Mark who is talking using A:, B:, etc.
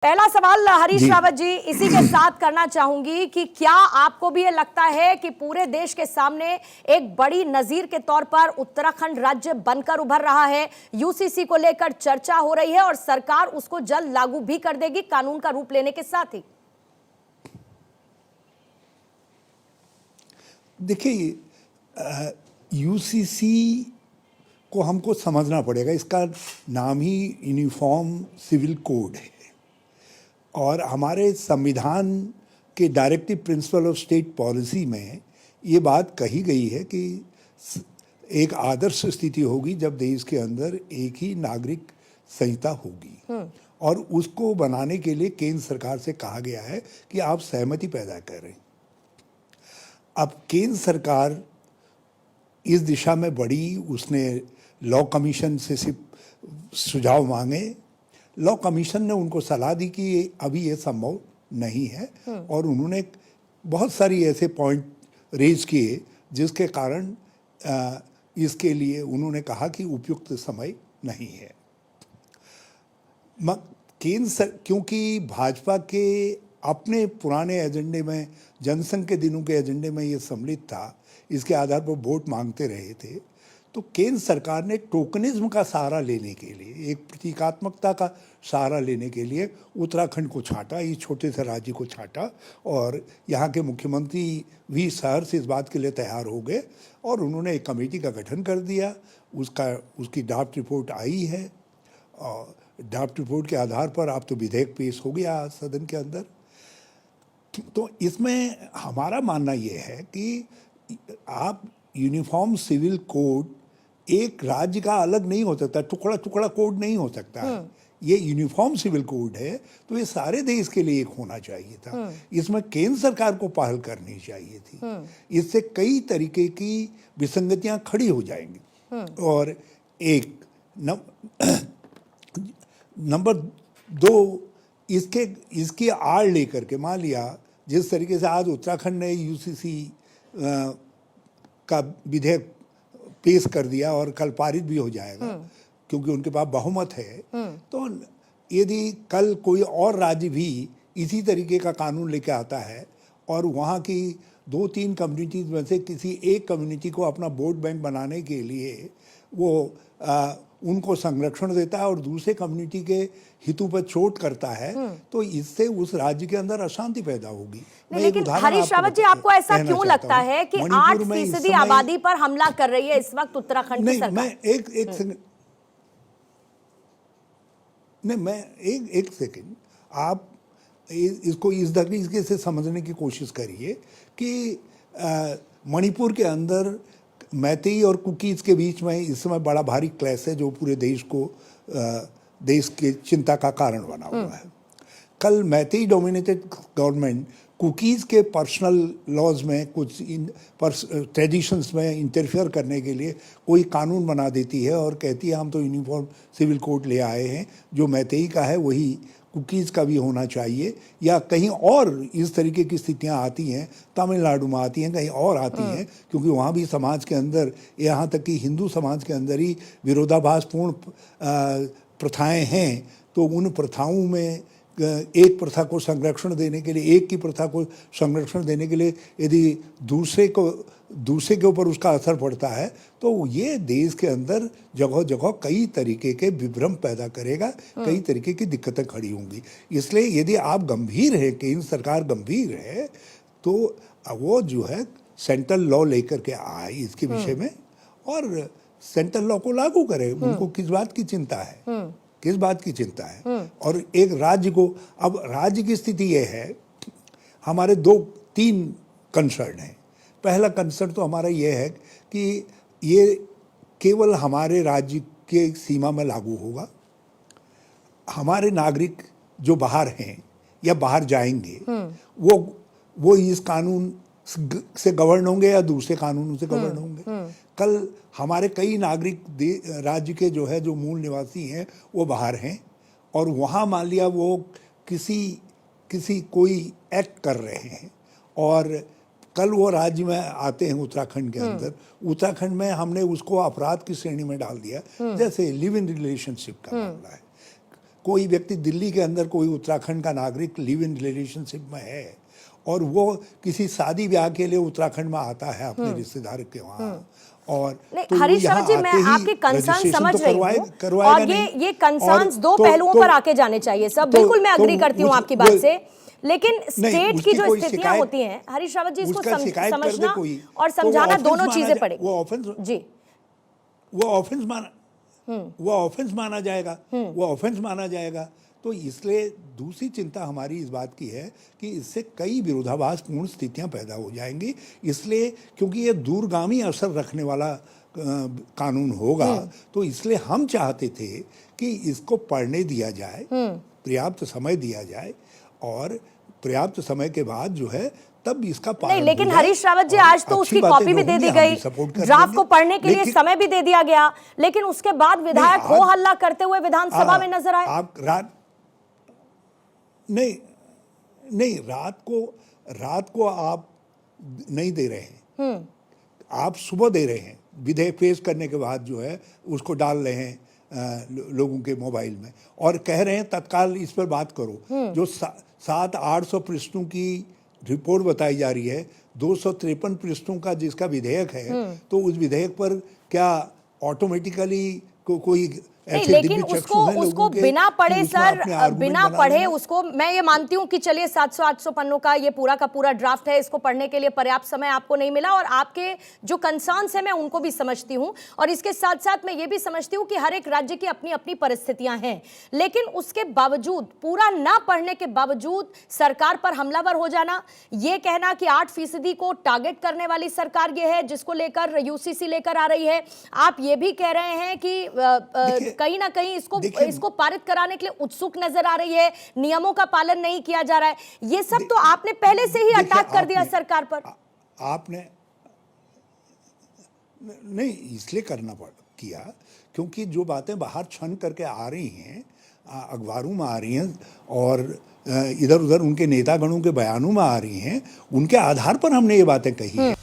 A: पहला सवाल हरीश रावत जी इसी के साथ करना चाहूंगी कि क्या आपको भी ये लगता है कि पूरे देश के सामने एक बड़ी नजीर के तौर पर उत्तराखंड राज्य बनकर उभर रहा है, यूसीसी को लेकर चर्चा हो रही है और सरकार उसको जल्द लागू भी कर देगी कानून का रूप लेने के साथ ही?
B: देखिए, यूसीसी को हमको समझना पड़ेगा। इसका नाम ही यूनिफॉर्म सिविल कोड है और हमारे संविधान के directive principle of state policy में ये बात कही गई है कि एक आदर्श स्थिति होगी जब देश के अंदर एक ही नागरिक संहिता होगी और उसको बनाने के लिए केंद्र सरकार से कहा गया है कि आप सहमति पैदा करें। अब केंद्र सरकार इस दिशा में बढ़ी, उसने लॉ कमीशन से सिर्फ सुझाव मांगे। लॉ कमीशन ने उनको सलाह दी कि अभी ये संभव नहीं है और उन्होंने बहुत सारी ऐसे पॉइंट रेज किए जिसके कारण इसके लिए उन्होंने कहा कि उपयुक्त समय नहीं है। क्योंकि भाजपा के अपने पुराने एजेंडे में, जनसंघ के दिनों के एजेंडे में ये सम्मिलित था, इसके आधार पर वोट मांगते रहे थे, तो केंद्र सरकार ने टोकनिज्म का सहारा लेने के लिए, एक प्रतीकात्मकता का सहारा लेने के लिए उत्तराखंड को छांटा, इस छोटे से राज्य को छांटा और यहाँ के मुख्यमंत्री भी सहर्ष इस बात के लिए तैयार हो गए और उन्होंने एक कमेटी का गठन कर दिया। उसकी ड्राफ्ट रिपोर्ट आई है और ड्राफ्ट रिपोर्ट के आधार पर अब तो विधेयक पेश हो गया सदन के अंदर। तो इसमें हमारा मानना ये है कि आप यूनिफॉर्म सिविल कोड एक राज्य का अलग नहीं हो सकता, टुकड़ा टुकड़ा कोड नहीं हो सकता है। ये यूनिफॉर्म सिविल कोड है तो ये सारे देश के लिए एक होना चाहिए था। इसमें केंद्र सरकार को पहल करनी चाहिए थी। इससे कई तरीके की विसंगतियां खड़ी हो जाएंगी। और एक नंबर दो, इसकी आड़ लेकर के मान लिया जिस तरीके से आज उत्तराखंड ने यूसीसी का विधेयक पेश कर दिया और कल पारित भी हो जाएगा क्योंकि उनके पास बहुमत है, तो यदि कल कोई और राज्य भी इसी तरीके का कानून लेके आता है और वहाँ की 2-3 कम्युनिटीज़ में से किसी एक कम्युनिटी को अपना वोट बैंक बनाने के लिए वो उनको संरक्षण देता है और दूसरे कम्युनिटी के हितों पर चोट करता है, तो इससे उस राज्य के अंदर अशांति पैदा होगी।
A: लेकिन हरीश रावत जी, आपको ऐसा क्यों लगता है कि 8% आबादी पर हमला कर रही है इस वक्त उत्तराखंड की सरकार?
B: एक सेकंड, आप इसको इस तरीके से समझने की कोशिश करिए कि मणिपुर के अंदर मैतेई और कुकीज़ के बीच में इस समय बड़ा भारी क्लैश है जो पूरे देश को देश के चिंता का कारण बना हुआ है। कल मैतेई डोमिनेटेड गवर्नमेंट कुकीज़ के पर्सनल लॉज में कुछ ट्रेडिशंस में इंटरफेयर करने के लिए कोई कानून बना देती है और कहती है हम तो यूनिफॉर्म सिविल कोड ले आए हैं, जो मैतेई का है वही कुकीज़ का भी होना चाहिए। या कहीं और इस तरीके की स्थितियां आती हैं, तमिलनाडु में आती हैं, कहीं और आती हैं, क्योंकि वहाँ भी समाज के अंदर, यहाँ तक कि हिंदू समाज के अंदर ही विरोधाभासपूर्ण प्रथाएं हैं। तो उन प्रथाओं में एक प्रथा को संरक्षण देने के लिए, एक की प्रथा को संरक्षण देने के लिए यदि दूसरे के ऊपर उसका असर पड़ता है तो ये देश के अंदर जगह जगह कई तरीके के विभ्रम पैदा करेगा, कई तरीके की दिक्कतें खड़ी होंगी। इसलिए यदि आप गंभीर हैं, केंद्र सरकार गंभीर है, तो वो जो है सेंट्रल लॉ लेकर के आए इसके विषय में और सेंट्रल लॉ को लागू करे। उनको किस बात की चिंता है, किस बात की चिंता है? और एक राज्य को, अब राज्य की स्थिति ये है, हमारे 2-3 कंसर्न हैं। पहला कंसर्न तो हमारा ये है कि ये केवल हमारे राज्य के सीमा में लागू होगा। हमारे नागरिक जो बाहर हैं या बाहर जाएंगे वो इस कानून से गवर्न होंगे या दूसरे कानूनों से गवर्न होंगे। कल हमारे कई नागरिक राज्य के जो मूल निवासी हैं वो बाहर हैं और वहाँ मान लिया वो किसी कोई एक्ट कर रहे हैं और कल वो राज्य में आते हैं उत्तराखंड के अंदर, उत्तराखंड में हमने उसको अपराध की श्रेणी में डाल दिया। जैसे लिव इन रिलेशनशिप का मामला है, कोई व्यक्ति दिल्ली के अंदर कोई उत्तराखंड का नागरिक लिव इन रिलेशनशिप में है और वो किसी शादी ब्याह के लिए उत्तराखंड में आता है अपने रिश्तेदार के वहाँ, और तो
A: हरीश रावत जी, मैं आपके कंसर्न समझ रही हूँ, और ये कंसर्न्स दो पहलुओं पर आके जाने चाहिए सब, बिल्कुल मैं अग्री करती हूँ आपकी बात से, लेकिन स्टेट की जो स्थितियां होती हैं हरीश रावत जी, इसको समझना और समझाना दोनों चीजें पड़ेगी।
B: वो ऑफेंस
A: जी,
B: वो ऑफेंस माना जाएगा, वो ऑफेंस माना जाएगा। तो इसलिए दूसरी चिंता हमारी इस बात की है कि इससे कई विरोधाभासपूर्ण स्थितियां पैदा हो जाएंगी, इसलिए क्योंकि ये दूरगामी असर रखने वाला कानून होगा, तो इसलिए हम चाहते थे कि इसको पढ़ने दिया जाए, पर्याप्त समय दिया जाए, और पर्याप्त समय के बाद जो है तब इसका पालन
A: नहीं, लेकिन हरीश रावत जी आज तो उसकी कॉपी भी दे दी गई, ड्राफ्ट को पढ़ने के लिए समय भी दे दिया गया, लेकिन उसके बाद विधायक हो हल्ला करते हुए विधानसभा में नजर आए।
B: आप नहीं, रात को आप नहीं दे रहे हैं, आप सुबह दे रहे हैं, विधेयक पेश करने के बाद जो है उसको डाल रहे हैं लोगों के मोबाइल में, और कह रहे हैं तत्काल इस पर बात करो। जो 700-800 पृष्ठों की रिपोर्ट बताई जा रही है, 253 पृष्ठों का जिसका विधेयक है, तो उस विधेयक पर क्या ऑटोमेटिकली कोई
A: नहीं, लेकिन उसको बिना पढ़े सर, बिना पढ़े उसको, मैं ये मानती हूँ कि चलिए 700-800 पन्नों का ये पूरा का पूरा ड्राफ्ट है, इसको पढ़ने के लिए पर्याप्त समय आपको नहीं मिला, और आपके जो कंसर्न्स है मैं उनको भी समझती हूँ, और इसके साथ साथ मैं ये भी समझती हूँ कि हर एक राज्य की अपनी अपनी परिस्थितियां हैं, लेकिन उसके बावजूद, पूरा ना पढ़ने के बावजूद सरकार पर हमलावर हो जाना, ये कहना कि 8% को टारगेट करने वाली सरकार ये है जिसको लेकर यूसीसी लेकर आ रही है, आप ये भी कह रहे हैं कि कहीं ना कहीं इसको पारित कराने के लिए उत्सुक नजर आ रही है, नियमों का पालन नहीं किया जा रहा है, ये सब तो आपने पहले से ही अटैक कर दिया सरकार पर।
B: आपने नहीं इसलिए किया क्योंकि जो बातें बाहर छन करके आ रही हैं, अखबारों में आ रही हैं, और इधर उधर उनके नेतागणों के बयानों में आ रही हैं, उनके आधार पर हमने ये बातें कही हैं।